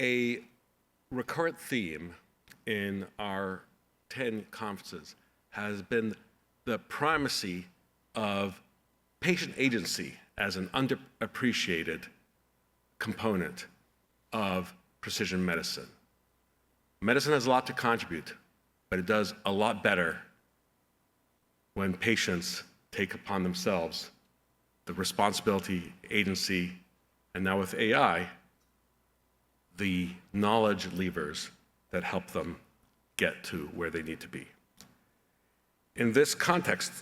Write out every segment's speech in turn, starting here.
A recurrent theme in our 10 conferences has been the primacy of patient agency as an underappreciated component of precision medicine. Medicine has a lot to contribute, but it does a lot better when patients take upon themselves the responsibility, agency, and now with AI, the knowledge levers that help them get to where they need to be. In this context,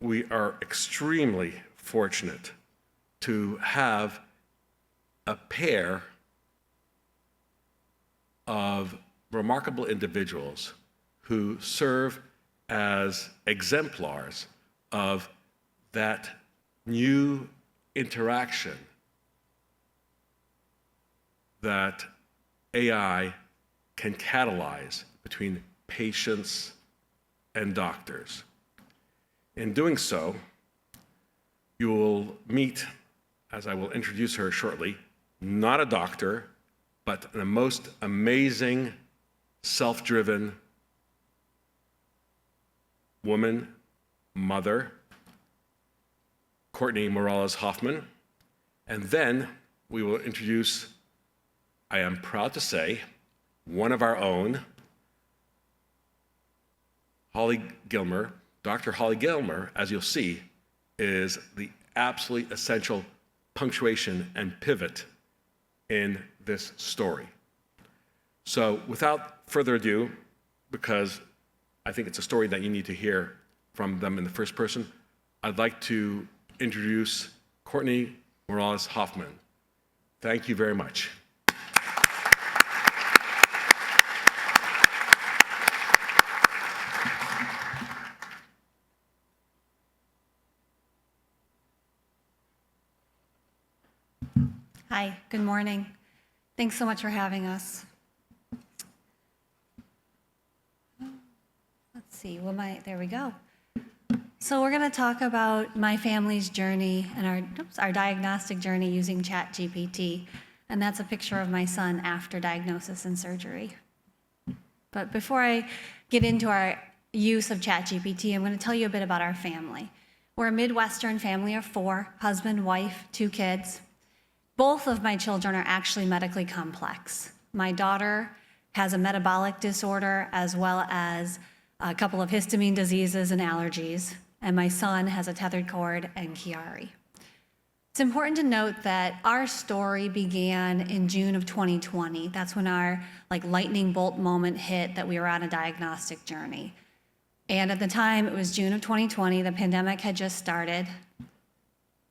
we are extremely fortunate to have a pair of remarkable individuals who serve as exemplars of that new interaction that AI can catalyze between patients and doctors. In doing so, you will meet, as I will introduce her shortly, not a doctor, but the most amazing, self-driven woman, mother, Courtney Hofmann. And then we will introduce, I am proud to say, one of our own, Holly Gilmore. Dr. Holly Gilmore, as you'll see, is the absolutely essential punctuation and pivot in this story. So without further ado, because I think it's a story that you need to hear from them in the first person, I'd like to introduce Courtney Hofmann. Thank you very much. Hi, good morning. Thanks so much for having us. Let's see, there we go. So we're gonna talk about my family's journey and our diagnostic journey using ChatGPT. And that's a picture of my son after diagnosis and surgery. But before I get into our use of ChatGPT, I'm gonna tell you a bit about our family. We're a Midwestern family of 4, husband, wife, 2 kids. Both of my children are actually medically complex. My daughter has a metabolic disorder as well as a couple of histamine diseases and allergies, and my son has a tethered cord and Chiari. It's important to note that our story began in June of 2020. That's when our lightning bolt moment hit that we were on a diagnostic journey. And at the time, it was June of 2020, the pandemic had just started.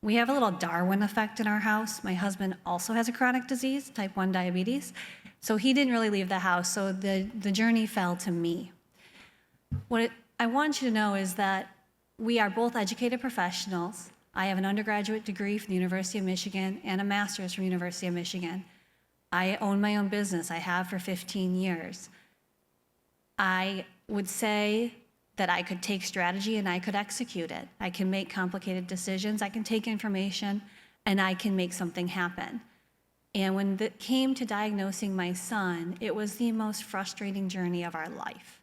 We have a little Darwin effect in our house. My husband also has a chronic disease, type 1 diabetes. So he didn't really leave the house, so the journey fell to me. What I want you to know is that we are both educated professionals. I have an undergraduate degree from the University of Michigan and a master's from the University of Michigan. I own my own business. I have for 15 years. I would say that I could take strategy and I could execute it. I can make complicated decisions, I can take information, and I can make something happen. And when it came to diagnosing my son, it was the most frustrating journey of our life.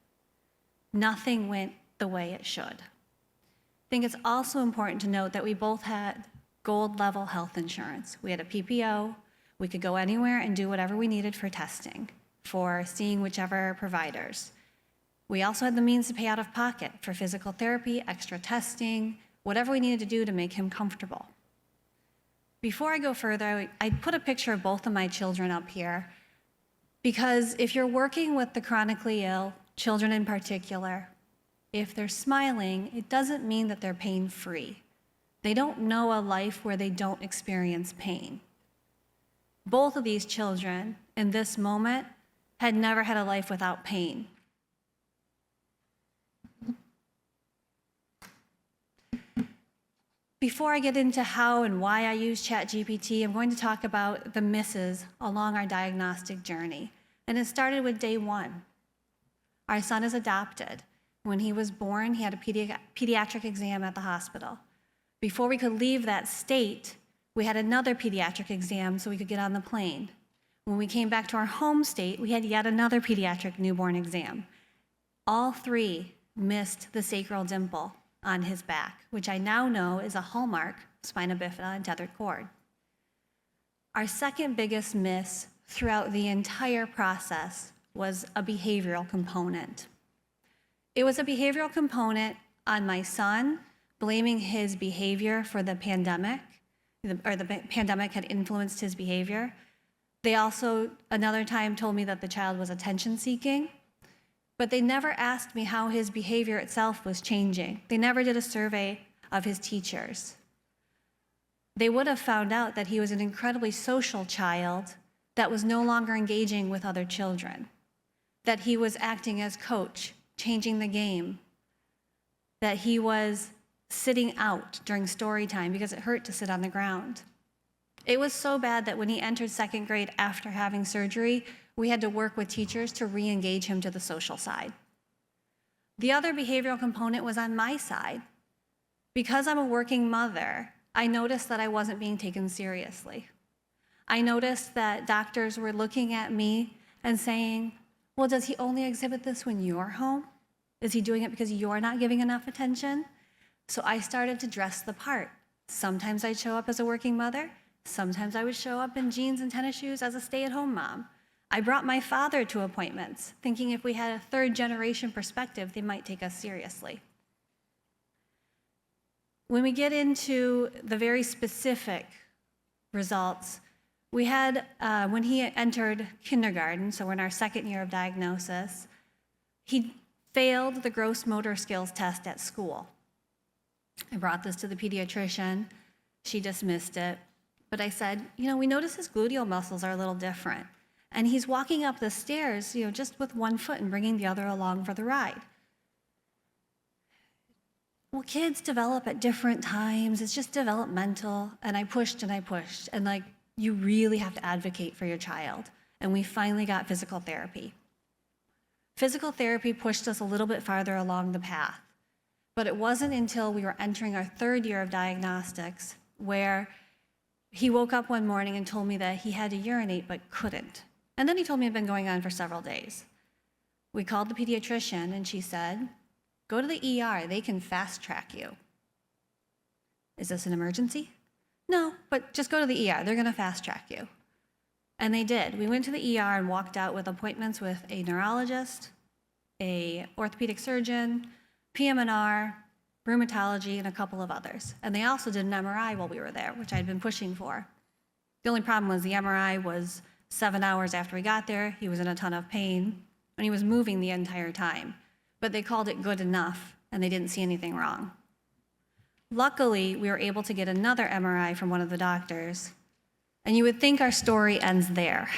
Nothing went the way it should. I think it's also important to note that we both had gold level health insurance. We had a PPO, we could go anywhere and do whatever we needed for testing, for seeing whichever providers. We also had the means to pay out of pocket for physical therapy, extra testing, whatever we needed to do to make him comfortable. Before I go further, I put a picture of both of my children up here because if you're working with the chronically ill, children in particular, if they're smiling, it doesn't mean that they're pain-free. They don't know a life where they don't experience pain. Both of these children in this moment had never had a life without pain. Before I get into how and why I use ChatGPT, I'm going to talk about the misses along our diagnostic journey. And it started with day 1. Our son is adopted. When he was born, he had a pediatric exam at the hospital. Before we could leave that state, we had another pediatric exam so we could get on the plane. When we came back to our home state, we had yet another pediatric newborn exam. All three missed the sacral dimple on his back, which I now know is a hallmark of spina bifida and tethered cord. Our second biggest miss throughout the entire process was a behavioral component. It was a behavioral component on my son, blaming his behavior for the pandemic, or the pandemic had influenced his behavior. They also, another time, told me that the child was attention-seeking, but they never asked me how his behavior itself was changing. They never did a survey of his teachers. They would have found out that he was an incredibly social child that was no longer engaging with other children, that he was acting as coach, changing the game, that he was sitting out during story time because it hurt to sit on the ground. It was so bad that when he entered second grade after having surgery, we had to work with teachers to re-engage him to the social side. The other behavioral component was on my side. Because I'm a working mother, I noticed that I wasn't being taken seriously. I noticed that doctors were looking at me and saying, well, does he only exhibit this when you're home? Is he doing it because you're not giving enough attention? So I started to dress the part. Sometimes I'd show up as a working mother. Sometimes I would show up in jeans and tennis shoes as a stay-at-home mom. I brought my father to appointments, thinking if we had a third-generation perspective, they might take us seriously. When we get into the very specific results, we had, when he entered kindergarten, so we're in our second year of diagnosis, he failed the gross motor skills test at school. I brought this to the pediatrician. She dismissed it. But I said, we notice his gluteal muscles are a little different. And he's walking up the stairs, just with one foot and bringing the other along for the ride. Well, kids develop at different times. It's just developmental. And I pushed. And you really have to advocate for your child. And we finally got physical therapy. Physical therapy pushed us a little bit farther along the path. But it wasn't until we were entering our third year of diagnostics where he woke up one morning and told me that he had to urinate but couldn't. And then he told me it had been going on for several days. We called the pediatrician and she said, go to the ER, they can fast track you. Is this an emergency? No, but just go to the ER, they're gonna fast track you. And they did. We went to the ER and walked out with appointments with a neurologist, a orthopedic surgeon, PM&R, rheumatology, and a couple of others. And they also did an MRI while we were there, which I'd been pushing for. The only problem was the MRI was 7 hours after we got there. He was in a ton of pain, and he was moving the entire time. But they called it good enough, and they didn't see anything wrong. Luckily, we were able to get another MRI from one of the doctors, and you would think our story ends there,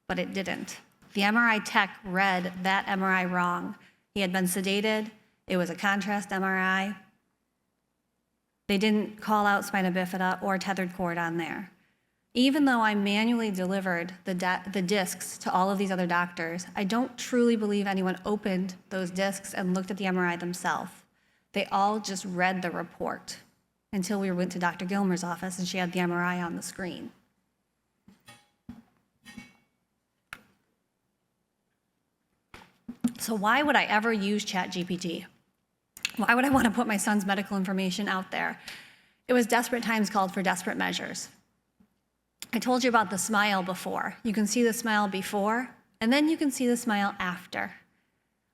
but it didn't. The MRI tech read that MRI wrong. He had been sedated. It was a contrast MRI. They didn't call out spina bifida or tethered cord on there. Even though I manually delivered the discs to all of these other doctors, I don't truly believe anyone opened those discs and looked at the MRI themselves. They all just read the report until we went to Dr. Gilmore's office and she had the MRI on the screen. So why would I ever use ChatGPT? Why would I want to put my son's medical information out there? It was desperate times called for desperate measures. I told you about the smile before. You can see the smile before, and then you can see the smile after.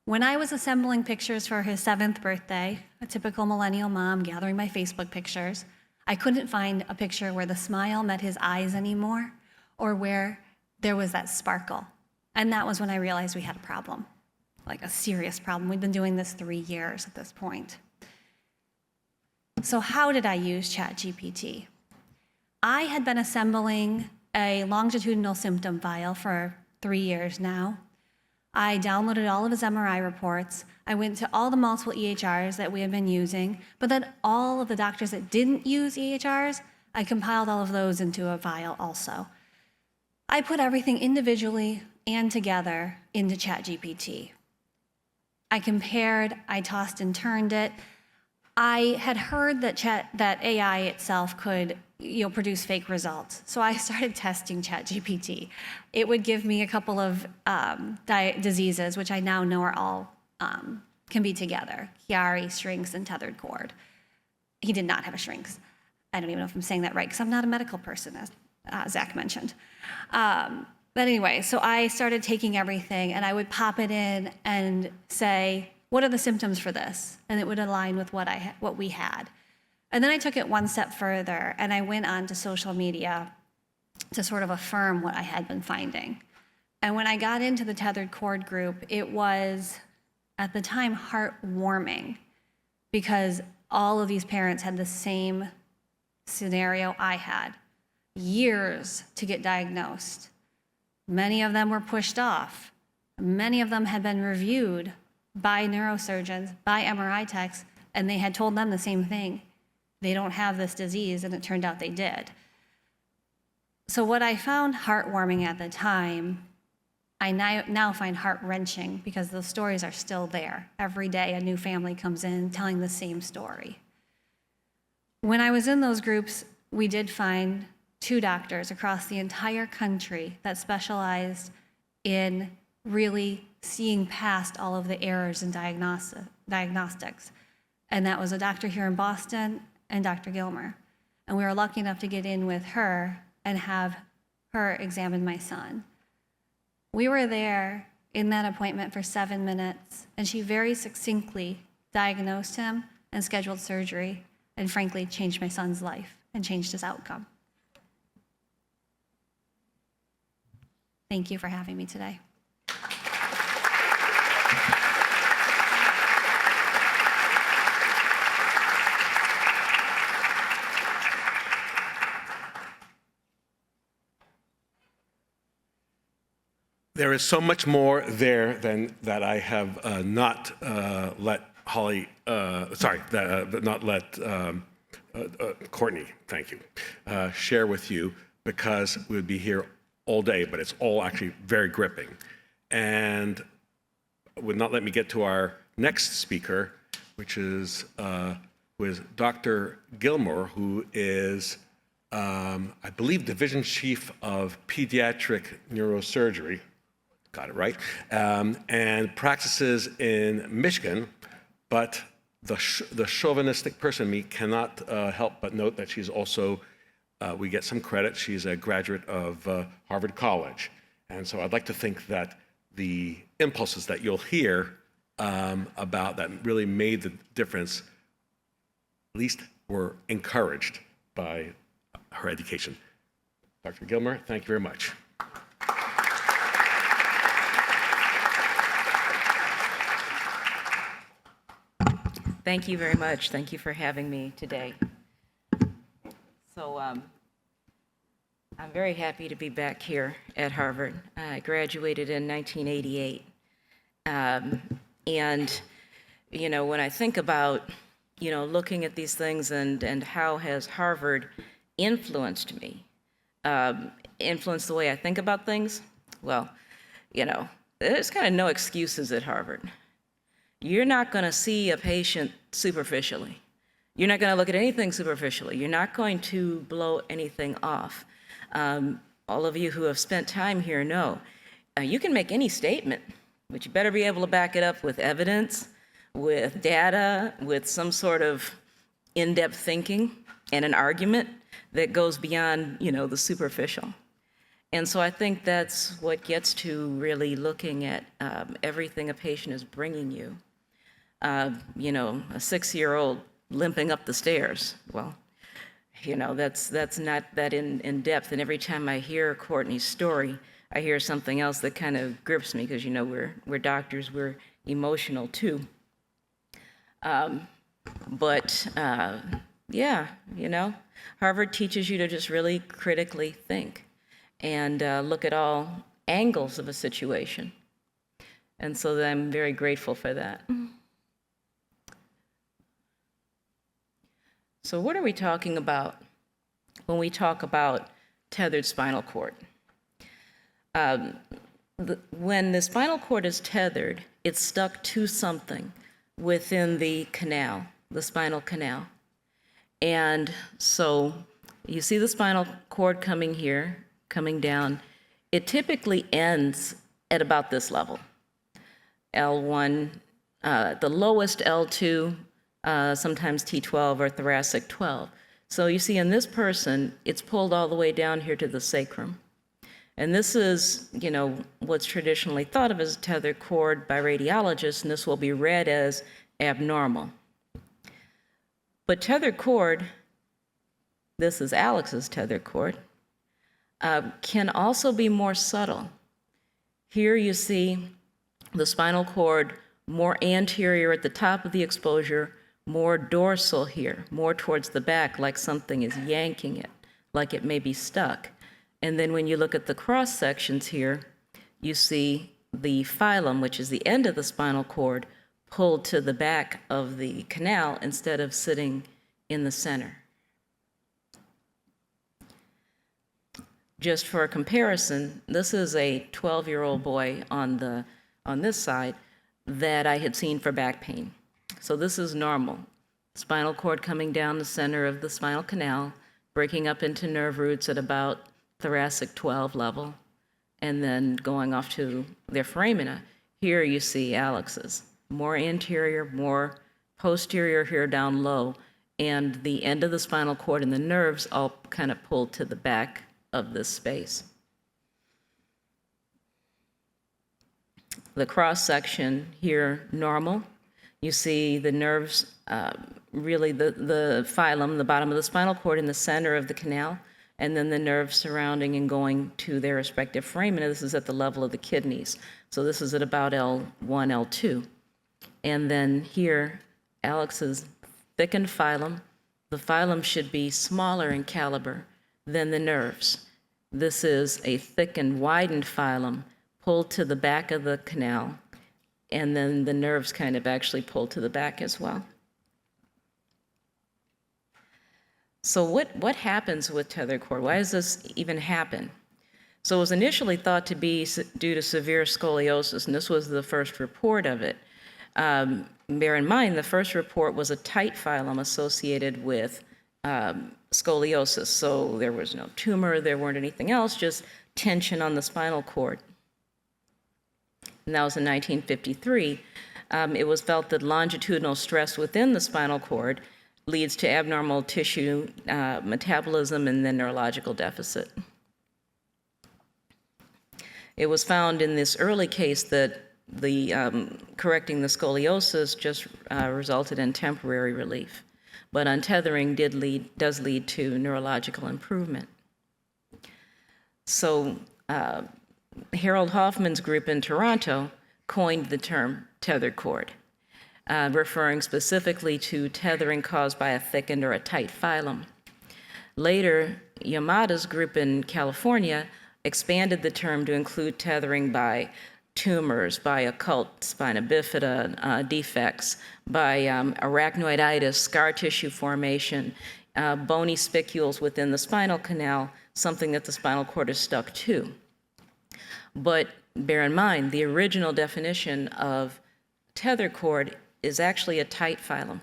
When I was assembling pictures for his 7th birthday, a typical millennial mom gathering my Facebook pictures, I couldn't find a picture where the smile met his eyes anymore, or where there was that sparkle. And that was when I realized we had a problem. Like a serious problem. We've been doing this 3 years at this point. So how did I use ChatGPT? I had been assembling a longitudinal symptom file for 3 years now. I downloaded all of his MRI reports. I went to all the multiple EHRs that we had been using, but then all of the doctors that didn't use EHRs, I compiled all of those into a file also. I put everything individually and together into ChatGPT. I compared, I tossed and turned it. I had heard that AI itself could, produce fake results. So I started testing ChatGPT. It would give me a couple of diseases, which I now know are all can be together: Chiari, shrinks, and tethered cord. He did not have a shrinks. I don't even know if I'm saying that right, because I'm not a medical person, as Zach mentioned. But anyway, so I started taking everything, and I would pop it in and say, what are the symptoms for this? And it would align with what we had. And then I took it one step further, and I went on to social media to sort of affirm what I had been finding. And when I got into the tethered cord group, it was, at the time, heartwarming, because all of these parents had the same scenario I had: years to get diagnosed. Many of them were pushed off. Many of them had been reviewed by neurosurgeons, by MRI techs, and they had told them the same thing: they don't have this disease, and it turned out they did. So what I found heartwarming at the time, I now find heart-wrenching, because those stories are still there. Every day a new family comes in telling the same story. When I was in those groups, we did find 2 doctors across the entire country that specialized in really seeing past all of the errors in diagnostics. And that was a doctor here in Boston and Dr. Gilmore. And we were lucky enough to get in with her and have her examine my son. We were there in that appointment for 7 minutes, and she very succinctly diagnosed him and scheduled surgery, and frankly changed my son's life and changed his outcome. Thank you for having me today. There is so much more there than that I have not let Holly, not let Courtney, thank you, share with you, because we would be here all day, but it's all actually very gripping. And would not let me get to our next speaker, which is with Dr. Gilmore, who is, I believe, Division Chief of Pediatric Neurosurgery, got it right, and practices in Michigan, but the chauvinistic person in me cannot help but note that she's also, we get some credit, she's a graduate of Harvard College. And so I'd like to think that the impulses that you'll hear about that really made the difference, at least were encouraged by her education. Dr. Gilmore, thank you very much. Thank you very much. Thank you for having me today. So I'm very happy to be back here at Harvard. I graduated in 1988. And, when I think about, looking at these things and how has Harvard influenced me, influenced the way I think about things, well, there's kind of no excuses at Harvard. You're not going to see a patient superficially. You're not going to look at anything superficially. You're not going to blow anything off. All of you who have spent time here know you can make any statement, but you better be able to back it up with evidence, with data, with some sort of in-depth thinking and an argument that goes beyond, the superficial. And so I think that's what gets to really looking at everything a patient is bringing you. A 6-year-old limping up the stairs. Well, that's not that in depth. And every time I hear Courtney's story, I hear something else that kind of grips me, because we're doctors, we're emotional too. Harvard teaches you to just really critically think and look at all angles of a situation. And so I'm very grateful for that. So what are we talking about when we talk about tethered spinal cord? When the spinal cord is tethered, it's stuck to something within the canal, the spinal canal. And so you see the spinal cord coming here, coming down. It typically ends at about this level. L1, the lowest L2, sometimes T12 or thoracic 12. So you see in this person, it's pulled all the way down here to the sacrum. And this is, what's traditionally thought of as a tethered cord by radiologists, and this will be read as abnormal. But tethered cord, this is Alex's tethered cord, can also be more subtle. Here you see the spinal cord more anterior at the top of the exposure, more dorsal here, more towards the back, like something is yanking it, like it may be stuck. And then when you look at the cross sections here, you see the phylum, which is the end of the spinal cord, pulled to the back of the canal instead of sitting in the center. Just for a comparison, this is a 12-year-old boy on this side that I had seen for back pain. So this is normal. Spinal cord coming down the center of the spinal canal, breaking up into nerve roots at about thoracic 12 level, and then going off to their foramina. Here you see Alex's. More anterior, more posterior here down low, and the end of the spinal cord and the nerves all kind of pulled to the back of this space. The cross section here, normal. You see the nerves, really the phylum, the bottom of the spinal cord in the center of the canal, and then the nerves surrounding and going to their respective foramina. This is at the level of the kidneys. So this is at about L1, L2. And then here, Alex's thickened phylum. The phylum should be smaller in caliber than the nerves. This is a thickened, widened phylum pulled to the back of the canal, and then the nerves kind of actually pulled to the back as well. So what happens with tethered cord? Why does this even happen? So it was initially thought to be due to severe scoliosis, and this was the first report of it. Bear in mind, the first report was a tight phylum associated with scoliosis. So there was no tumor, there weren't anything else, just tension on the spinal cord. And that was in 1953. It was felt that longitudinal stress within the spinal cord leads to abnormal tissue metabolism and then neurological deficit. It was found in this early case that the correcting the scoliosis just resulted in temporary relief, but untethering does lead to neurological improvement. So Harold Hofmann's group in Toronto coined the term tethered cord, referring specifically to tethering caused by a thickened or a tight phylum. Later, Yamada's group in California expanded the term to include tethering by tumors, by occult spina bifida defects, by arachnoiditis, scar tissue formation, bony spicules within the spinal canal, something that the spinal cord is stuck to. But bear in mind, the original definition of tethered cord is actually a tight phylum,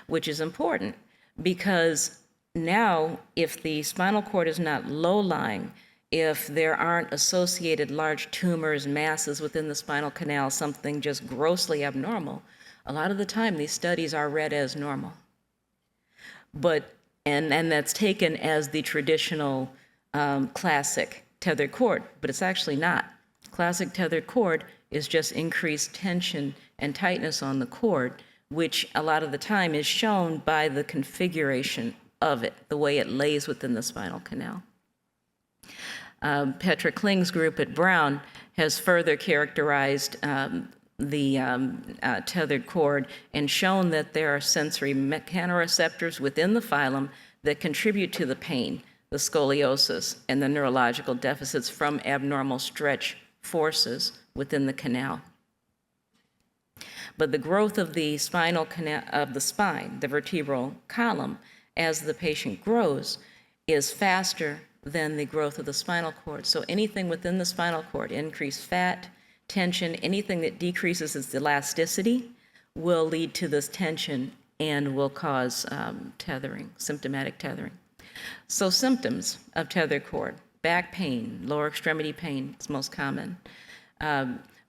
which is important because now if the spinal cord is not low-lying, if there aren't associated large tumors, masses within the spinal canal, something just grossly abnormal, a lot of the time these studies are read as normal. But, and that's taken as the traditional classic tethered cord, but it's actually not. Classic tethered cord is just increased tension and tightness on the cord, which a lot of the time is shown by the configuration of it, the way it lays within the spinal canal. Petra Kling's group at Brown has further characterized the tethered cord and shown that there are sensory mechanoreceptors within the phylum that contribute to the pain, the scoliosis, and the neurological deficits from abnormal stretch forces within the canal. But the growth of the spinal canal, of the spine, the vertebral column, as the patient grows, is faster than the growth of the spinal cord. So anything within the spinal cord, increased fat, tension, anything that decreases its elasticity will lead to this tension and will cause tethering, symptomatic tethering. So symptoms of tethered cord: back pain, lower extremity pain is most common,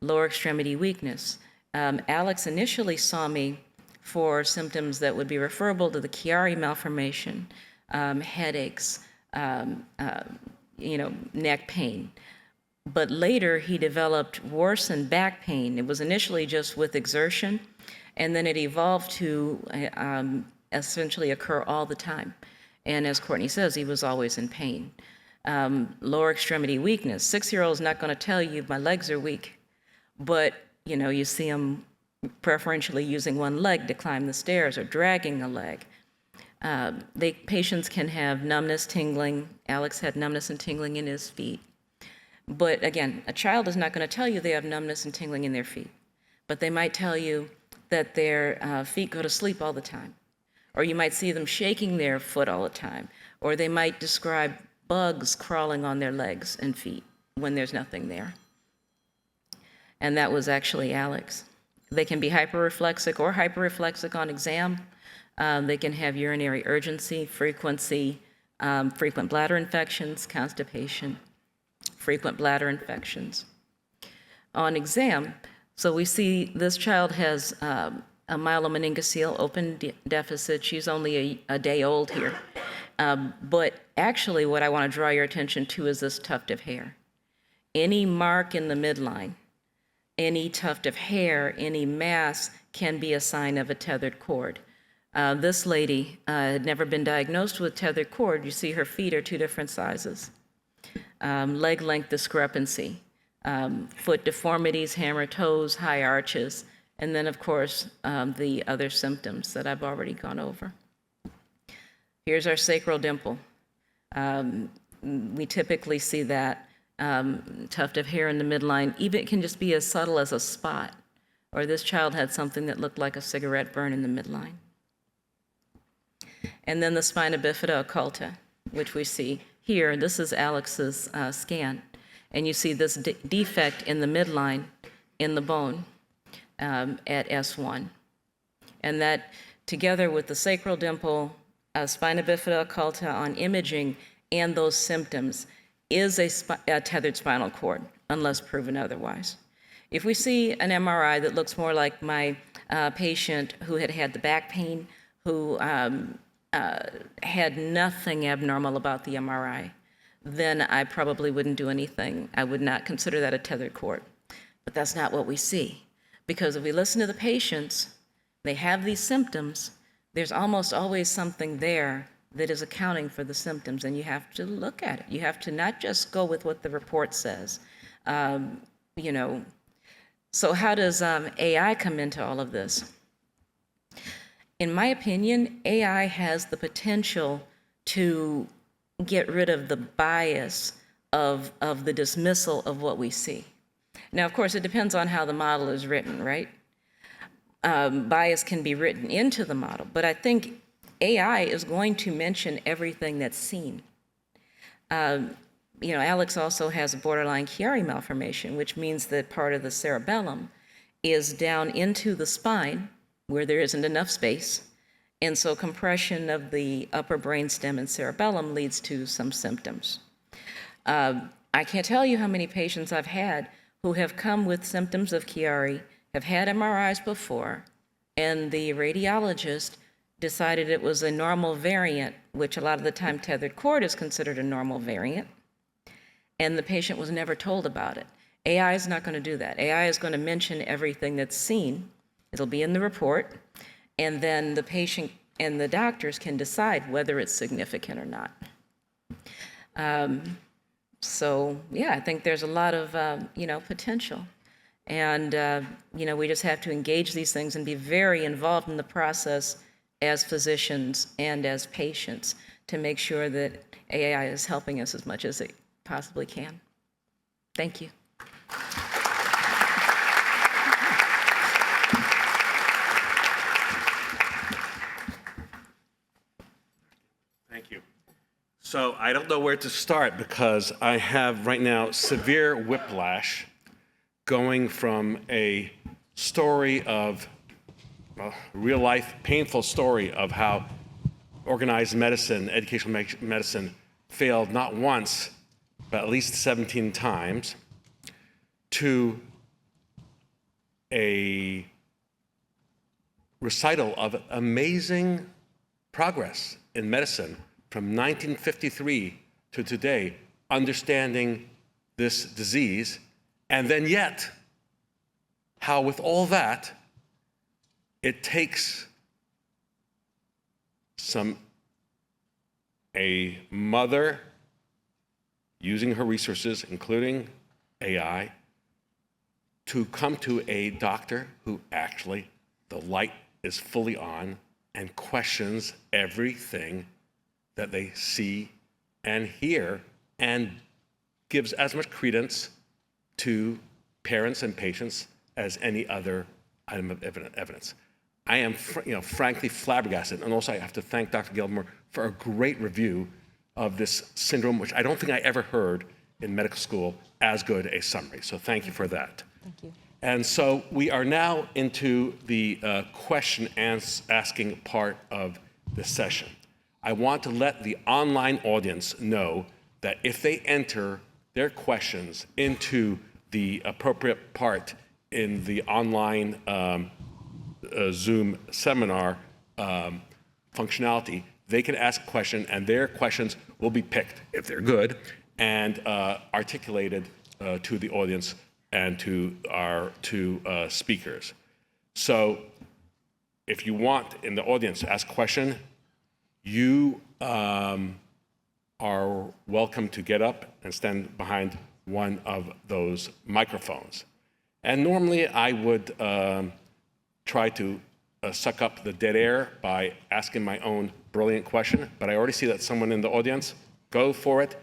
lower extremity weakness. Alex initially saw me for symptoms that would be referable to the Chiari malformation, headaches, neck pain. But later he developed worsened back pain. It was initially just with exertion, and then it evolved to essentially occur all the time. And as Courtney says, he was always in pain. Lower extremity weakness. 6-year-old's not going to tell you my legs are weak, but you see them preferentially using one leg to climb the stairs or dragging a leg. Patients can have numbness, tingling. Alex had numbness and tingling in his feet. But again, a child is not going to tell you they have numbness and tingling in their feet, but they might tell you that their feet go to sleep all the time, or you might see them shaking their foot all the time, or they might describe bugs crawling on their legs and feet when there's nothing there. And that was actually Alex. They can be hyperreflexic or hyperreflexic on exam. They can have urinary urgency, frequency, frequent bladder infections, constipation, frequent bladder infections. On exam, so we see this child has a myelomeningocele open deficit. She's only a day old here. But actually what I want to draw your attention to is this tuft of hair. Any mark in the midline, any tuft of hair, any mass can be a sign of a tethered cord. This lady had never been diagnosed with tethered cord. You see her feet are 2 different sizes. Leg length discrepancy, foot deformities, hammer toes, high arches, and then of course the other symptoms that I've already gone over. Here's our sacral dimple. We typically see that tuft of hair in the midline. Even it can just be as subtle as a spot, or this child had something that looked like a cigarette burn in the midline. And then the spina bifida occulta, which we see here. This is Alex's scan, and you see this defect in the midline in the bone at S1. And that, together with the sacral dimple, spina bifida occulta on imaging, and those symptoms, is a tethered spinal cord, unless proven otherwise. If we see an MRI that looks more like my patient who had the back pain, who had nothing abnormal about the MRI, then I probably wouldn't do anything. I would not consider that a tethered cord. But that's not what we see. Because if we listen to the patients, they have these symptoms, there's almost always something there that is accounting for the symptoms, and you have to look at it. You have to not just go with what the report says. So how does AI come into all of this? In my opinion, AI has the potential to get rid of the bias of the dismissal of what we see. Now, of course, it depends on how the model is written, right? Bias can be written into the model, but I think AI is going to mention everything that's seen. Alex also has a borderline Chiari malformation, which means that part of the cerebellum is down into the spine where there isn't enough space. And so compression of the upper brainstem and cerebellum leads to some symptoms. I can't tell you how many patients I've had who have come with symptoms of Chiari, have had MRIs before, and the radiologist decided it was a normal variant, which a lot of the time tethered cord is considered a normal variant, and the patient was never told about it. AI is not going to do that. AI is going to mention everything that's seen. It'll be in the report, and then the patient and the doctors can decide whether it's significant or not. So yeah, I think there's a lot of potential, and we just have to engage these things and be very involved in the process as physicians and as patients to make sure that AI is helping us as much as it possibly can. Thank you. Thank you. So I don't know where to start because I have right now severe whiplash going from a story of real-life painful story of how organized medicine, educational medicine, failed not once, but at least 17 times, to a recital of amazing progress in medicine from 1953 to today, understanding this disease, and then yet, how with all that, it takes a mother using her resources, including AI, to come to a doctor who actually, the light is fully on and questions everything that they see and hear and gives as much credence to parents and patients as any other item of evidence. I am, frankly flabbergasted, and also I have to thank Dr. Gilmore for a great review of this syndrome, which I don't think I ever heard in medical school as good a summary. So thank you for that. Thank you. And so we are now into the question asking part of the session. I want to let the online audience know that if they enter their questions into the appropriate part in the online Zoom seminar functionality, they can ask a question and their questions will be picked, if they're good, and articulated to the audience and to our two speakers. So if you want in the audience to ask a question, you are welcome to get up and stand behind one of those microphones. And normally I would try to suck up the dead air by asking my own brilliant question, but I already see that someone in the audience. Go for it.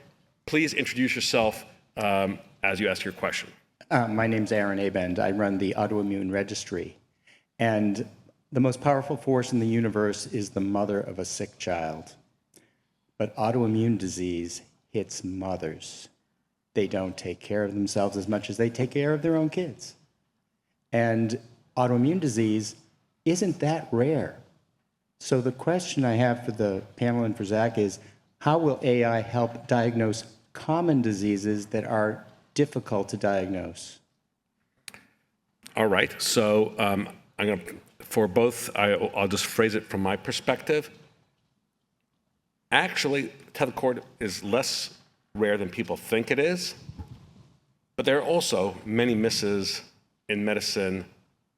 Please introduce yourself as you ask your question. My name's Aaron Abend. I run the autoimmune registry. And the most powerful force in the universe is the mother of a sick child. But autoimmune disease hits mothers. They don't take care of themselves as much as they take care of their own kids. And autoimmune disease isn't that rare. So the question I have for the panel and for Zach is, how will AI help diagnose common diseases that are difficult to diagnose? All right, so I'm going to, for both, I'll just phrase it from my perspective. Actually, tethered cord is less rare than people think it is, but there are also many misses in medicine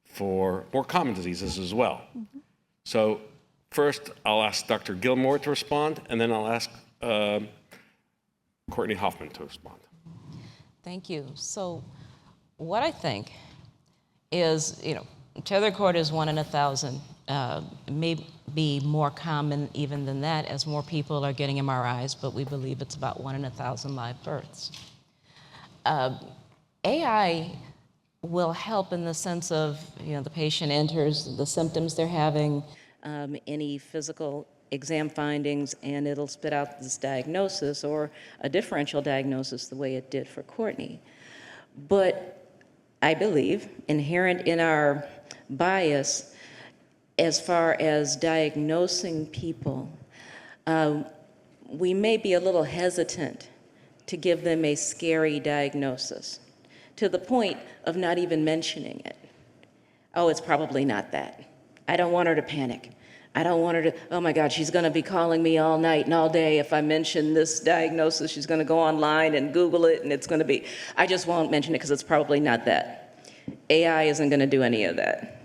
for more common diseases as well. Mm-hmm. So first, I'll ask Dr. Gilmore to respond, and then I'll ask Courtney Hofmann to respond. Thank you. So what I think is, tethered cord is 1 in 1,000. May be more common even than that as more people are getting MRIs, but we believe it's about 1 in 1,000 live births. AI will help in the sense of, the patient enters the symptoms they're having, any physical exam findings, and it'll spit out this diagnosis or a differential diagnosis the way it did for Courtney. But I believe inherent in our bias as far as diagnosing people, we may be a little hesitant to give them a scary diagnosis to the point of not even mentioning it. Oh, it's probably not that. I don't want her to panic. I don't want her to, oh my God, she's gonna be calling me all night and all day if I mention this diagnosis. She's gonna go online and Google it and it's gonna be, I just won't mention it because it's probably not that. AI isn't gonna do any of that.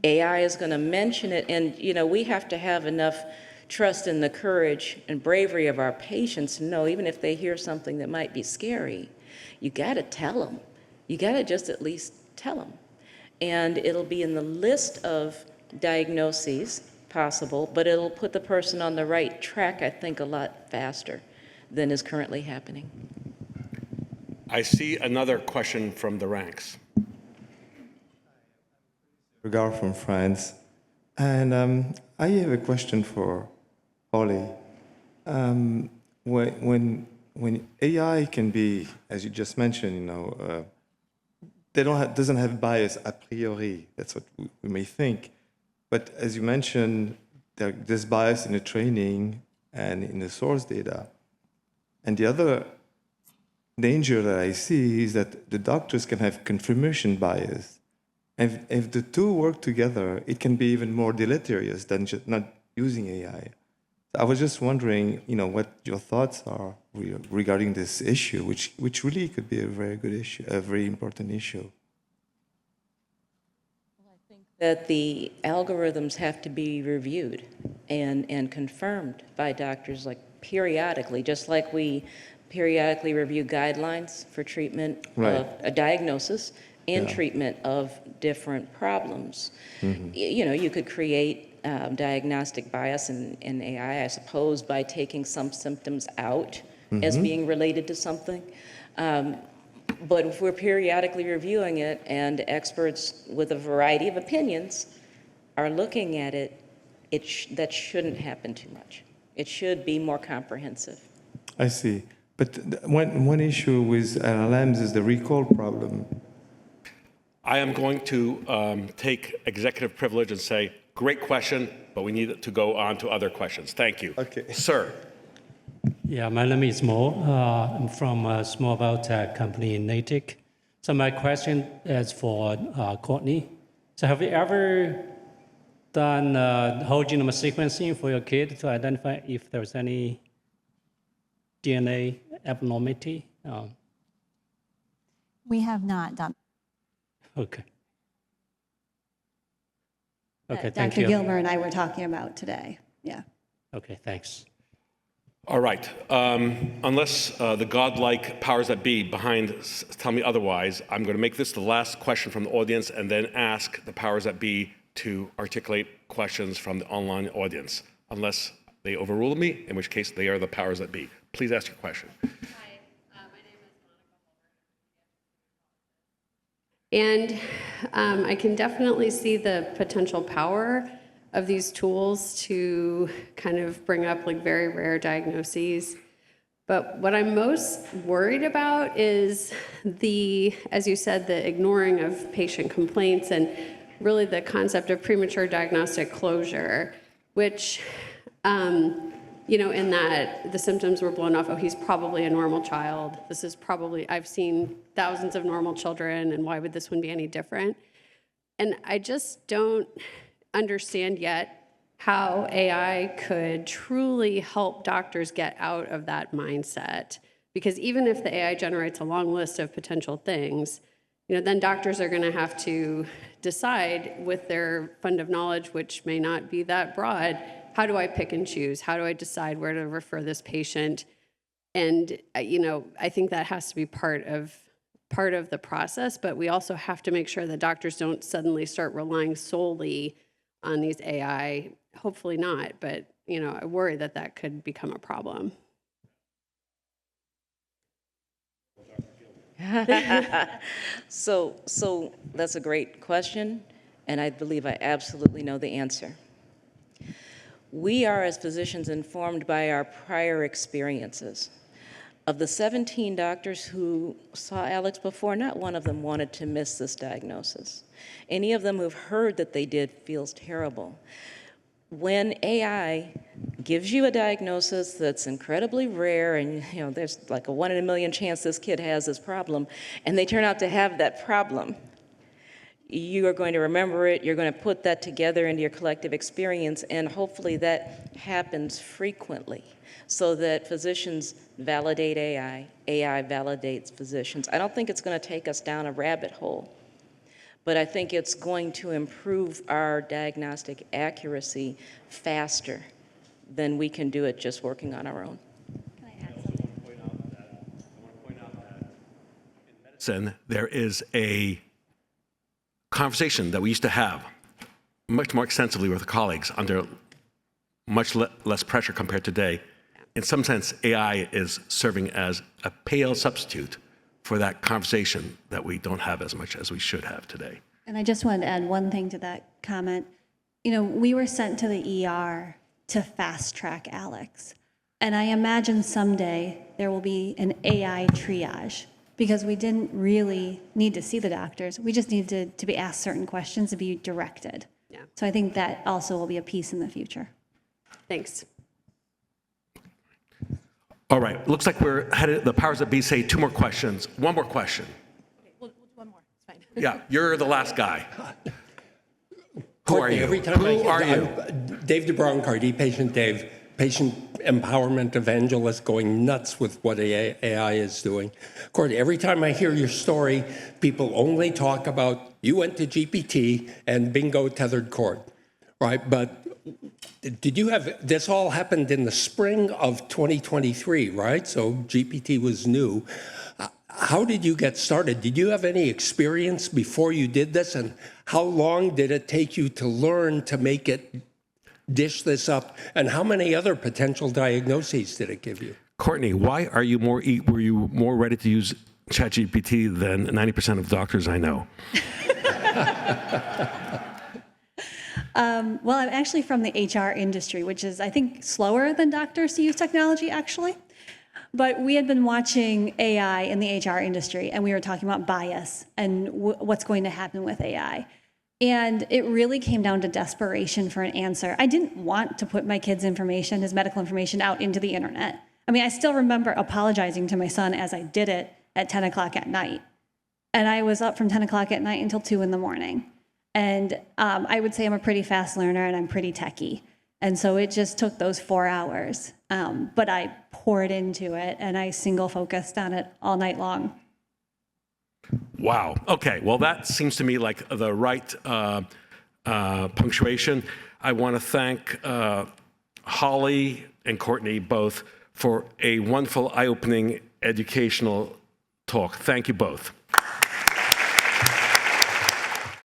AI is gonna mention it, and we have to have enough trust in the courage and bravery of our patients to know, even if they hear something that might be scary, you gotta tell them. You gotta just at least tell them. And it'll be in the list of diagnoses possible, but it'll put the person on the right track, I think, a lot faster than is currently happening. I see another question from the ranks. Regard from France, and I have a question for Holly. When AI can be, as you just mentioned, doesn't have bias a priori. That's what we may think. But as you mentioned, there's bias in the training and in the source data. And the other danger that I see is that the doctors can have confirmation bias. And if the two work together, it can be even more deleterious than just not using AI. I was just wondering, what your thoughts are regarding this issue, which really could be a very good issue, a very important issue. That the algorithms have to be reviewed and confirmed by doctors, like periodically, just like we periodically review guidelines for treatment of a diagnosis and treatment of different problems. You could create diagnostic bias in AI, I suppose, by taking some symptoms out as being related to something. But if we're periodically reviewing it and experts with a variety of opinions are looking at it, that shouldn't happen too much. It should be more comprehensive. I see. But one issue with LLMs is the recall problem. I am going to take executive privilege and say, great question, but we need to go on to other questions. Thank you. Okay. Sir. Yeah, my name is Mo. I'm from a small biotech company in Natick. So my question is for Courtney. So have you ever done whole genome sequencing for your kid to identify if there's any DNA abnormality? We have not done. Okay. Okay, thank Dr. you. Gilmore and I were talking about today. Yeah. Okay, thanks. All right. Unless the godlike powers that be behind tell me otherwise, I'm going to make this the last question from the audience and then ask the powers that be to articulate questions from the online audience, unless they overrule me, in which case they are the powers that be. Please ask your question. Hi, my name is Monica Holbert. And I can definitely see the potential power of these tools to kind of bring up like very rare diagnoses. But what I'm most worried about is as you said, the ignoring of patient complaints and really the concept of premature diagnostic closure, which, in that the symptoms were blown off, oh, he's probably a normal child. This is probably, I've seen thousands of normal children, and why would this one be any different? And I just don't understand yet how AI could truly help doctors get out of that mindset. Because even if the AI generates a long list of potential things, then doctors are going to have to decide with their fund of knowledge, which may not be that broad, how do I pick and choose? How do I decide where to refer this patient? And, I think that has to be part of the process, but we also have to make sure that doctors don't suddenly start relying solely on these AI. Hopefully not, but, I worry that could become a problem. So that's a great question, and I believe I absolutely know the answer. We are, as physicians, informed by our prior experiences. Of the 17 doctors who saw Alex before, not one of them wanted to miss this diagnosis. Any of them who've heard that they did feels terrible. When AI gives you a diagnosis that's incredibly rare and there's like a 1 in a million chance this kid has this problem, and they turn out to have that problem, you are going to remember it, you're going to put that together into your collective experience, and hopefully that happens frequently so that physicians validate AI, AI validates physicians. I don't think it's going to take us down a rabbit hole, but I think it's going to improve our diagnostic accuracy faster than we can do it just working on our own. Can I add something? I want to point out that in medicine, there is a conversation that we used to have much more extensively with colleagues under much less pressure compared to today. In some sense, AI is serving as a pale substitute for that conversation that we don't have as much as we should have today. And I just wanted to add one thing to that comment. We were sent to the ER to fast track Alex. And I imagine someday there will be an AI triage because we didn't really need to see the doctors. We just needed to be asked certain questions to be directed. Yeah. So I think that also will be a piece in the future. Thanks. All right, looks like we're headed, the powers that be say 2 more questions. 1 more question. We'll do one more. It's fine. Yeah, you're the last guy. Who are Courtney, you? Every time Who are you? Dave DeBroncardi, patient Dave, patient empowerment evangelist, going nuts with what AI is doing. Courtney, every time I hear your story, people only talk about you went to GPT and bingo tethered cord, right? But did you have, this all happened in the spring of 2023, right? So GPT was new. How did you get started? Did you have any experience before you did this? And how long did it take you to learn to make it dish this up? And how many other potential diagnoses did it give you? Courtney, why are you were you more ready to use ChatGPT than 90% of doctors I know? Well, I'm actually from the HR industry, which is, I think, slower than doctors to use technology, actually. But we had been watching AI in the HR industry, and we were talking about bias and what's going to happen with AI. And it really came down to desperation for an answer. I didn't want to put my kid's information, his medical information, out into the internet. I mean, I still remember apologizing to my son as I did it at 10 o'clock at night. And I was up from 10 o'clock at night until 2 in the morning. And I would say I'm a pretty fast learner and I'm pretty techie. And so it just took those 4 hours. But I poured into it and I single focused on it all night long. Wow. Okay. Well, that seems to me like the right punctuation. I want to thank Holly and Courtney both for a wonderful, eye-opening, educational talk. Thank you both.